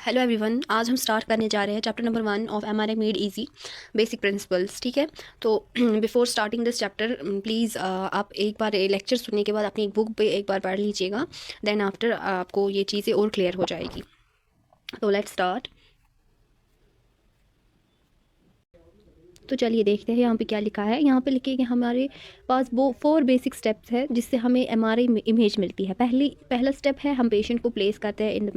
Hello everyone, आज हम start करने जा रहे हैं chapter number 1 of MRI made easy basic principles. ठीक है, तो before starting this chapter please आप एक बार लेक्चर सुनने के बाद अपनी एक बुक पे एक बार पढ़ लीजिएगा। देन आफ्टर आपको ये चीज़ें और क्लियर हो जाएगी। तो लेट्स स्टार्ट। तो चलिए देखते हैं यहाँ पे क्या लिखा है। यहाँ पे लिखे कि हमारे पास वो 4 बेसिक स्टेप्स है जिससे हमें एमआरआई इमेज मिलती है। पहला स्टेप है हम पेशेंट को प्लेस करते हैं in the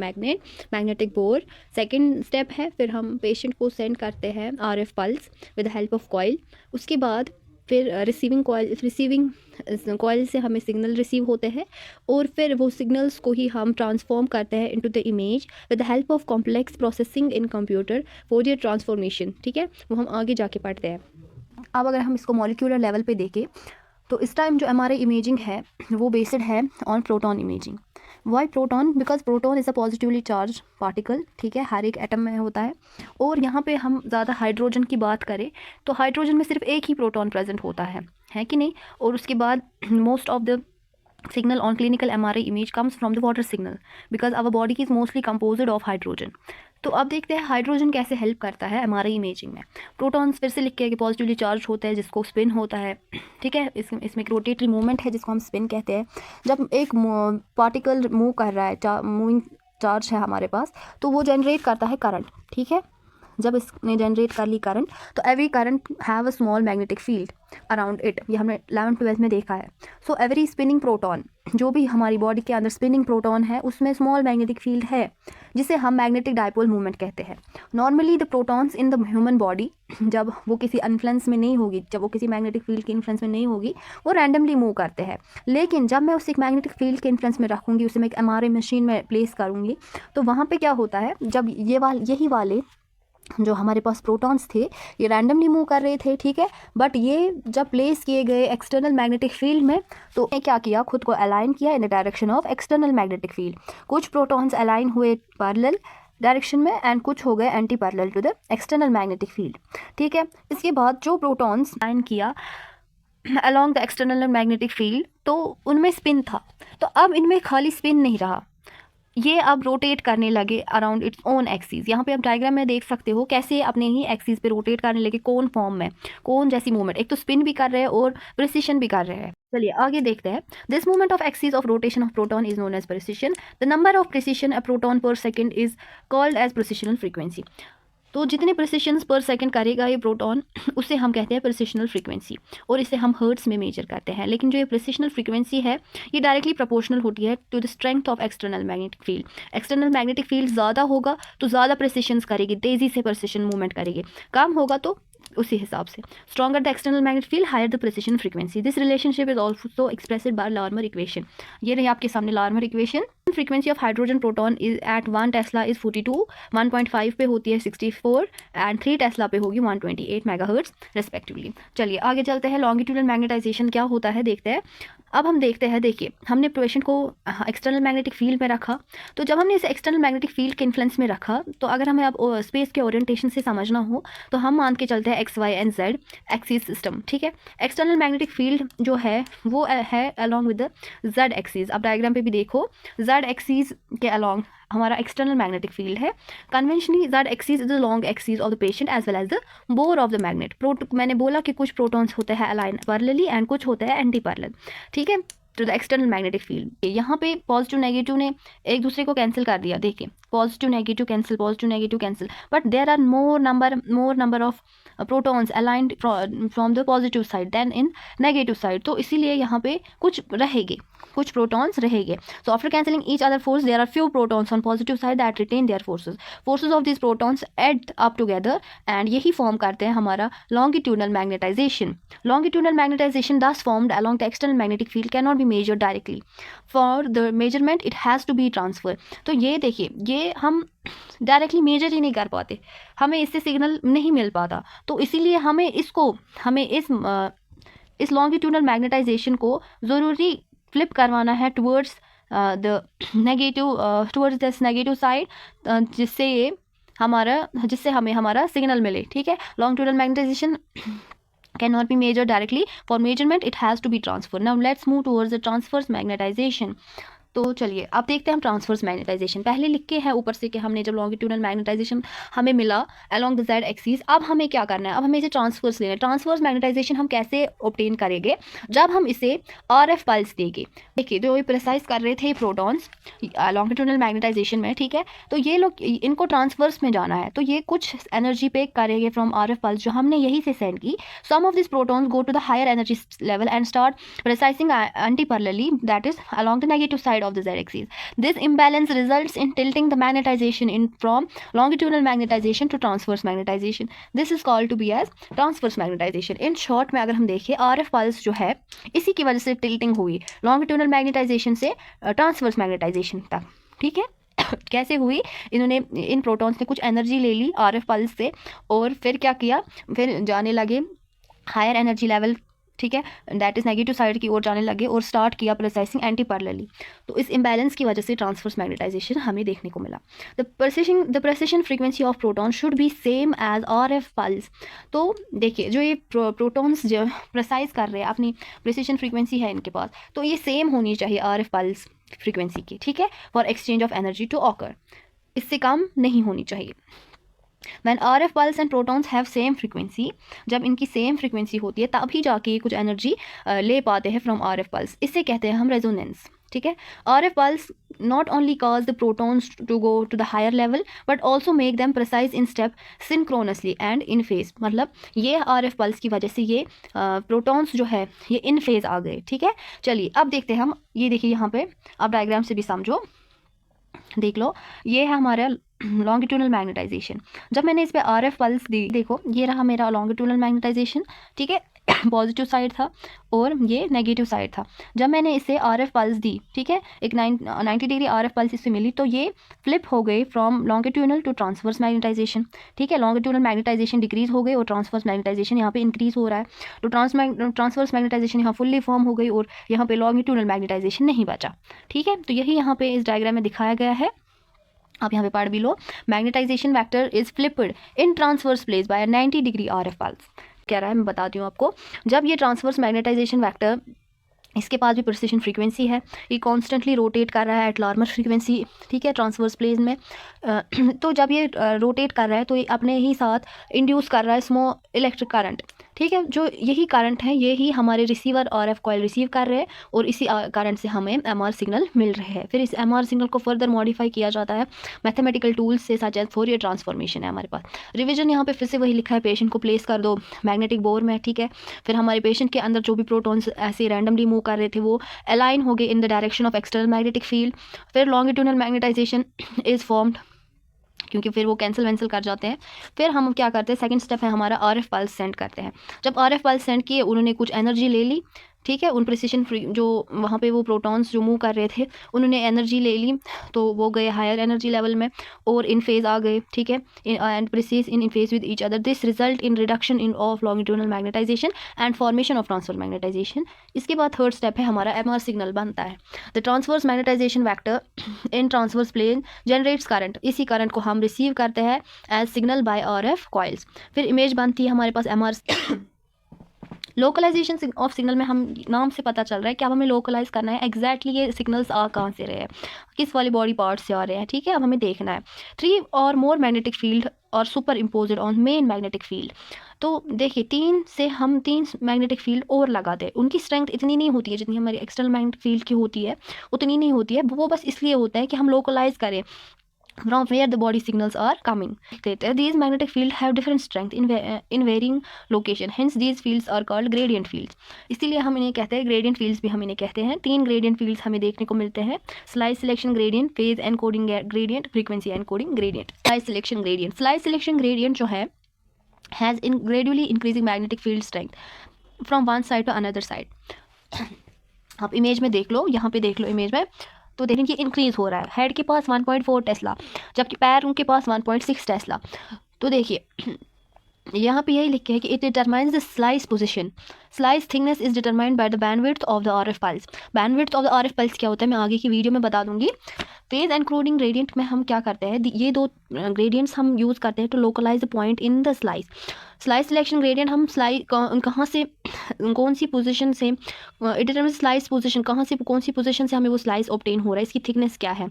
magnetic board. Second step है फिर हम पेशेंट को सेंड करते हैं RF pulse with the help of coil. उसके बाद फिर रिसीविंग कॉइल से हमें सिग्नल रिसीव होते हैं और फिर वो सिग्नल्स को ही हम ट्रांसफॉर्म करते हैं into the image with the help of complex processing in computer Fourier transformation. ठीक है, वो हम आगे जाके पढ़ते हैं। अब अगर हम इसको मॉलिक्यूलर लेवल पे देखें तो इस टाइम जो एमआरआई इमेजिंग है वो बेस्ड है on proton imaging. Why proton? Because proton is a positively charge particle. ठीक है, हर एक एटम में होता है। और यहाँ पे हम ज़्यादा हाइड्रोजन की बात करें तो हाइड्रोजन में सिर्फ एक ही प्रोटॉन प्रेजेंट होता है कि नहीं। और उसके बाद most of the signal on clinical MRI image comes from the water signal because our body is mostly composed of hydrogen। तो अब देखते हैं हाइड्रोजन कैसे हेल्प करता है एमआरआई इमेजिंग में। प्रोटॉन्स फिर से लिख के कि पॉजिटिवली चार्ज होता है जिसको स्पिन होता है। ठीक है, इसमें एक रोटेटरी मूवमेंट है जिसको हम स्पिन कहते हैं। जब एक पार्टिकल मूव कर रहा है, मूविंग चार्ज है हमारे पास, तो वो जनरेट करता है करंट। ठीक है, जब इसने जनरेट कर ली करंट तो every current have a small magnetic field around it. ये हमने 11th-12th में देखा है। सो एवरी स्पिनिंग प्रोटॉन, जो भी हमारी बॉडी के अंदर स्पिनिंग प्रोटॉन है उसमें स्मॉल मैग्नेटिक फील्ड है जिसे हम मैग्नेटिक डायपोल मूवमेंट कहते हैं। Normally the protons in the human body, जब वो किसी इन्फ्लुएंस में नहीं होगी, जब वो किसी मैग्नेटिक फील्ड के इन्फ्लुएंस में नहीं होगी, वो रैंडमली मूव करते हैं। लेकिन जब मैं उसे एक मैग्नेटिक फील्ड के इन्फ्लुएंस में रखूँगी, उसे मैं एक एमआरआई मशीन में प्लेस करूँगी, तो वहाँ पर क्या होता है, जब यही वाले जो हमारे पास प्रोटॉन्स थे ये रैंडमली मूव कर रहे थे। ठीक है, बट ये जब प्लेस किए गए एक्सटर्नल मैग्नेटिक फील्ड में तो क्या किया, खुद को अलाइन किया in the direction of external magnetic field. कुछ प्रोटॉन्स अलाइन हुए पैरेलल डायरेक्शन में एंड कुछ हो गए anti parallel to the external magnetic field. ठीक है, इसके बाद जो प्रोटॉन्स अलाइन किया along the external magnetic field तो उनमें स्पिन था। तो अब इनमें खाली स्पिन नहीं रहा, ये अब रोटेट करने लगे अराउंड इट्स ओन एक्सिस। यहाँ पे आप डायग्राम में देख सकते हो कैसे अपने ही एक्सिस पे रोटेट करने लगे, कोन फॉर्म में, कोन जैसी मूवमेंट। एक तो स्पिन भी कर रहे हैं और प्रिसिशन भी कर रहे हैं। चलिए आगे देखते हैं। This movement of axis of rotation of proton is known as precession. The number of precession a proton per second is called as precessional frequency. तो जितने प्रिसिशंस पर सेकंड करेगा ये प्रोटॉन उसे हम कहते हैं प्रिसिशनल फ्रीक्वेंसी, और इसे हम हर्ट्स में मेजर करते हैं। लेकिन जो ये प्रिसिशनल फ्रीक्वेंसी है ये डायरेक्टली प्रोपोर्शनल होती है to the strength of external magnetic field. External magnetic field ज़्यादा होगा तो ज़्यादा प्रिसिशंस करेगी, तेज़ी से प्रिसिशन मूवमेंट करेगी। कम होगा तो उसी हिसाब से stronger the external magnetic field higher the precession frequency. This relationship is also expressed by Larmor equation. ये रही आपके सामने Larmor equation. Frequency of hydrogen proton is at 1 tesla is 42, 1.5 पे होती है 64 एंड 3 टेस्ला पे होगी 128 मेगाहर्ट्ज रेस्पेक्टिवली। चलिए आगे चलते हैं। लॉन्गिट्यूडल मैग्नेटाइजेशन क्या होता है देखते हैं। अब हम देखते हैं, देखिए हमने पेशेंट को एक्सटर्नल मैग्नेटिक फील्ड में रखा, तो जब हमने इसे एक्सटर्नल मैग्नेटिक फील्ड के इन्फ्लुएंस में रखा तो अगर हमें अब स्पेस के ओरिएंटेशन से समझना हो तो हम मान के चलते हैं X Y and Z axis system. ठीक है, एक्सटर्नल मैग्नेटिक फील्ड जो है वो है along with the Z axis. अब डायग्राम पे भी देखो, जेड एक्सिस के अलॉन्ग हमारा एक्सटर्नल मैग्नेटिक फील्ड है। Conventionally Z axis is the long axis of the patient as well as the bore of the magnet. मैंने बोला कि कुछ प्रोटॉन्स होते हैं अलाइन पैरेलली एंड कुछ होते हैं एंटी पैरेलल। ठीक है, to the external magnetic field. यहाँ पे पॉजिटिव नेगेटिव ने एक दूसरे को कैंसिल कर दिया। देखिए positive negative cancel, but there are more number of protons aligned from the positive side than in negative side. तो इसीलिए यहाँ पे कुछ प्रोटॉन्स रहेंगे। So after cancelling each other force there are few protons on positive side that retain their forces of this protons add up together and यही form करते हैं हमारा longitudinal magnetization thus formed along the external magnetic field can not be measured directly. For the measurement it has to be transfer. तो ये देखिए, ये हम directly measure ही नहीं कर पाते, हमें इससे सिग्नल नहीं मिल पाता। तो इसीलिए हमें इस लॉन्गिट्यूडनल मैग्नेटाइजेशन को ज़रूरी फ्लिप करवाना है टुवर्ड्स द नेगेटिव साइड, जिससे हमें हमारा सिग्नल मिले। ठीक है, longitudinal magnetization cannot be measured directly. For measurement it has to be transferred. Now let's move towards the transverse magnetization. तो चलिए अब देखते हैं हम ट्रांसवर्स मैग्नेटाइजेशन। पहले लिख के है ऊपर से कि हमने जब लॉन्गिट्यूडनल मैग्नेटाइजेशन हमें मिला अलोंग द जेड एक्सिस, अब हमें क्या करना है, अब हमें इसे ट्रांसवर्स लेना है। ट्रांसवर्स मैग्नेटाइजेशन हम कैसे ऑब्टेन करेंगे, जब हम इसे RF पल्स देंगे। देखिए जो ये प्रिसाइज कर रहे थे प्रोटॉन्स लॉन्गिट्यूडनल मैग्नेटाइजेशन में, ठीक है, तो ये लोग इनको ट्रांसवर्स में जाना है, तो ये कुछ एनर्जी पे करेंगे फ्रॉम RF पल्स जो हमने यही से सेंड की। Some of this protons go to the higher energy level and start precessing anti-parallelly, that is along the negative side of the z-axis. This imbalance results in tilting the magnetization in from longitudinal magnetization to transverse magnetization. This is called to be as transverse magnetization. In short में अगर हम देखें RF pulse जो है इसी की वजह से tilting हुई longitudinal magnetization से transverse magnetization तक, ठीक है। कैसे हुई, इन्होंने इन प्रोटॉन्स ने कुछ एनर्जी ले ली RF पल्स से और फिर क्या किया, फिर जाने लगे हायर एनर्जी लेवल, ठीक है, दैट इज नेगेटिव साइड की ओर जाने लगे और स्टार्ट किया प्रोसेसिंग एंटी पैरेलली। तो इस इम्बैलेंस की वजह से ट्रांसवर्स मैग्नेटाइजेशन हमें देखने को मिला। The precession frequency of proton should be same as RF pulse. तो देखिए जो ये प्रोटॉन्स जो प्रेसाइज कर रहे हैं अपनी प्रेसिशन फ्रीक्वेंसी है इनके पास, तो ये सेम होनी चाहिए RF पल्स फ्रीक्वेंसी की, ठीक है, for exchange of energy to occur, इससे कम नहीं होनी चाहिए। When RF pulse and protons have same frequency, जब इनकी सेम फ्रीक्वेंसी होती है तभी जाके ये कुछ एनर्जी ले पाते हैं फ्रॉम RF pulse, इससे कहते हैं हम रेजोनेंस, ठीक है। RF pulse not only cause the protons to go to the higher level but also make them precise in step synchronously and in phase। मतलब ये RF pulse की वजह से ये प्रोटॉन्स जो है ये इन फेज आ गए, ठीक है। चलिए अब देखते हैं हम, ये देखिए यहाँ पे आप डायग्राम से भी समझो, देख लो, ये है हमारा लॉन्गिट्यूडनल मैग्नेटाइजेशन। जब मैंने इस पे RF पल्स दी, देखो ये रहा मेरा लॉन्गिट्यूडनल मैग्नेटाइजेशन, ठीक है, पॉजिटिव साइड था और ये नेगेटिव साइड था। जब मैंने इसे RF पल्स दी, ठीक है, एक 90 डिग्री RF पल्स इससे मिली, तो ये फ्लिप हो गई from longitudinal to transverse magnetization, ठीक है। लॉन्गिट्यूडनल मैग्नेटाइजेशन डिक्रीज हो गई और ट्रांसवर्स मैग्नेटाइजेशन यहाँ पे इंक्रीज हो रहा है। तो ट्रांसवर्स मैग्नेटाइजेशन यहाँ फुल्ली फॉर्म हो गई और यहाँ पे लॉन्गिट्यूडनल मैग्नेटाइजेशन नहीं बचा, ठीक है। तो यही यहाँ पे इस डायग्राम में दिखाया गया है, आप यहाँ पे पढ़ भी लो। Magnetization vector is flipped in transverse plane by 90 degree RF pulse. कह रहा है, मैं बताती हूँ आपको, जब ये ट्रांसवर्स मैग्नेटाइजेशन वेक्टर, इसके पास भी प्रेसिशन फ्रीक्वेंसी है, ये कॉन्स्टेंटली रोटेट कर रहा है एट लार्मर फ्रीक्वेंसी, ठीक है, ट्रांसवर्स प्लेन में। तो जब ये रोटेट कर रहा है तो ये अपने ही साथ इंड्यूस कर रहा है स्मॉल इलेक्ट्रिक करंट, ठीक है। जो यही करंट है यही हमारे रिसीवर RF कॉइल रिसीव कर रहे हैं और इसी करंट से हमें MR सिग्नल मिल रहे हैं। फिर इस MR सिग्नल को फर्दर मॉडिफाई किया जाता है मैथमेटिकल टूल्स से, सच एज फोरियर ट्रांसफॉर्मेशन है हमारे पास। रिविजन यहाँ पे फिर से वही लिखा है, पेशेंट को प्लेस कर दो मैग्नेटिक बोर में, ठीक है। फिर हमारे पेशेंट के अंदर जो भी प्रोटॉन्स ऐसे रैंडमली मूव कर रहे थे वो अलाइन हो गए इन the direction of external magnetic field. फिर लॉन्गिट्यूडनल मैग्नेटाइजेशन इज फॉर्म्ड, क्योंकि फिर वो कैंसिल कर जाते हैं। फिर हम क्या करते हैं, सेकंड स्टेप है हमारा RF पल्स सेंड करते हैं। जब RF पल्स सेंड किए, उन्होंने कुछ एनर्जी ले ली, ठीक है, उन प्रेसिशन फ्री जो वहाँ पे वो प्रोटॉन्स जो मूव कर रहे थे उन्होंने एनर्जी ले ली, तो वो गए हायर एनर्जी लेवल में और इन फेज आ गए, ठीक है, and precess in phase with each other. This result in reduction in of longitudinal magnetization and formation of transfer magnetization. इसके बाद थर्ड स्टेप है हमारा MR सिग्नल बनता है। The transverse magnetization vector in transverse plane generates current, इसी current को हम receive करते हैं as signal by RF coils. फिर इमेज बनती है हमारे पास MR। लोकलाइजेशन ऑफ सिग्नल में हम नाम से पता चल रहा है कि अब हमें लोकलाइज करना है एग्जैक्टली ये सिग्नल्स आ कहाँ से रहे हैं, किस वाली बॉडी पार्ट से आ रहे हैं, ठीक है। अब हमें देखना है 3 और मोर मैग्नेटिक फील्ड और super imposed on main magnetic field. तो देखिए 3 से हम 3 मैग्नेटिक फील्ड और लगाते हैं, उनकी स्ट्रेंथ इतनी नहीं होती है जितनी हमारी एक्सटर्नल मैग्नेटिक फील्ड की होती है, उतनी नहीं होती है, वो बस इसलिए होता है कि हम लोकलाइज करें from where the body signals are coming. These magnetic fields have different strength in varying location, hence these fields are called gradient fields. इसीलिए हम इन्हें कहते हैं gradient fields, भी हम इन्हें कहते हैं। 3 gradient fields हमें देखने को मिलते हैं, slice selection gradient, phase encoding gradient, frequency encoding gradient। slice selection gradient जो है has in gradually increasing magnetic field strength from one side to another side। आप इमेज में देख लो, यहाँ पे देख लो इमेज में, तो देखें कि इंक्रीज हो रहा है। हेड के पास 1.4 टेस्ला, जबकि पैर उनके पास 1.6 टेस्ला। तो देखिए यहाँ पे यही लिखे है कि it determines the slice position, slice thickness is determined by the bandwidth of the RF pulse. Bandwidth of the RF pulse क्या होता है मैं आगे की वीडियो में बता दूंगी। फेज एनकोडिंग ग्रेडियंट में हम क्या करते हैं, ये दो ग्रेडियंट्स हम यूज़ करते हैं to localize the point in the slice. Slice selection gradient हम कहाँ से कौन सी पोजीशन से इट डिटरमाइंस स्लाइस पोजीशन, कहाँ से कौन सी पोजीशन से हमें वो स्लाइस ऑब्टेन हो रहा है, इसकी थिकनेस क्या है।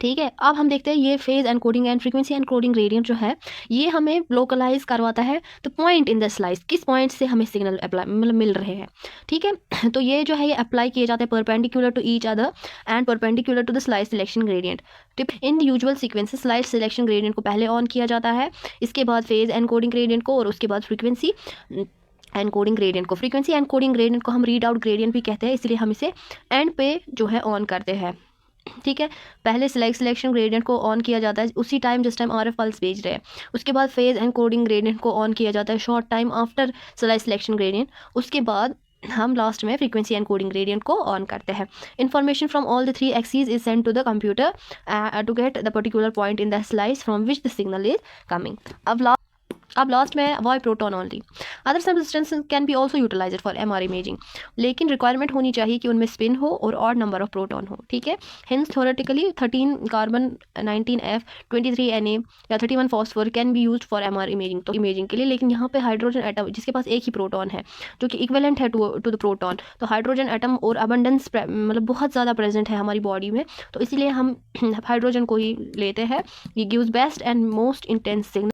ठीक है, अब हम देखते हैं ये phase encoding and frequency encoding gradient जो है ये हमें लोकलाइज करवाता है the point in the slice, किस पॉइंट से हमें सिग्नल अप्लाई मतलब मिल रहे हैं। ठीक है, तो ये जो है ये अप्लाई किए जाते हैं perpendicular to each other and perpendicular to the slice selection gradient. In usual sequence slice selection gradient को पहले ऑन किया जाता है, इसके बाद फेज एनकोडिंग ग्रेडियंट को, और उसके बाद फ्रीक्वेंसी एनकोडिंग ग्रेडियंट को। फ्रीक्वेंसी एनकोडिंग ग्रेडियंट को हम रीड आउट ग्रेडियंट भी कहते हैं, इसलिए हम इसे एंड पे जो है ऑन करते हैं। ठीक है, पहले सिलेक्शन ग्रेडियंट को ऑन किया जाता है उसी टाइम जिस टाइम आरएफ पल्स भेज रहे हैं, उसके बाद फेज एनकोडिंग ग्रेडियंट को ऑन किया जाता है short time after selection gradient, उसके बाद हम लास्ट में फ्रीक्वेंसी एनकोडिंग ग्रेडियंट को ऑन करते हैं। Information from all the 3 axis is send to the computer to get the particular point in the slice from which the signal is coming. अब last में avoid proton only. Other substances can be also utilize for MR imaging, लेकिन requirement होनी चाहिए कि उनमें spin हो और odd number of proton हो। ठीक है, hints theoretically 13 carbon 19F 23 Na या 31 phosphor can be used for MR imaging, तो इमेजिंग के लिए। लेकिन यहाँ पे हाइड्रोजन एटम जिसके पास एक ही प्रोटॉन है जो कि इक्विवेलेंट है टू द प्रोटॉन, तो हाइड्रोजन एटम और अबंडेंस मतलब बहुत ज़्यादा प्रेजेंट है हमारी बॉडी में, तो इसलिए हम हाइड्रोजन को ही लेते हैं। ये gives best and most intense signal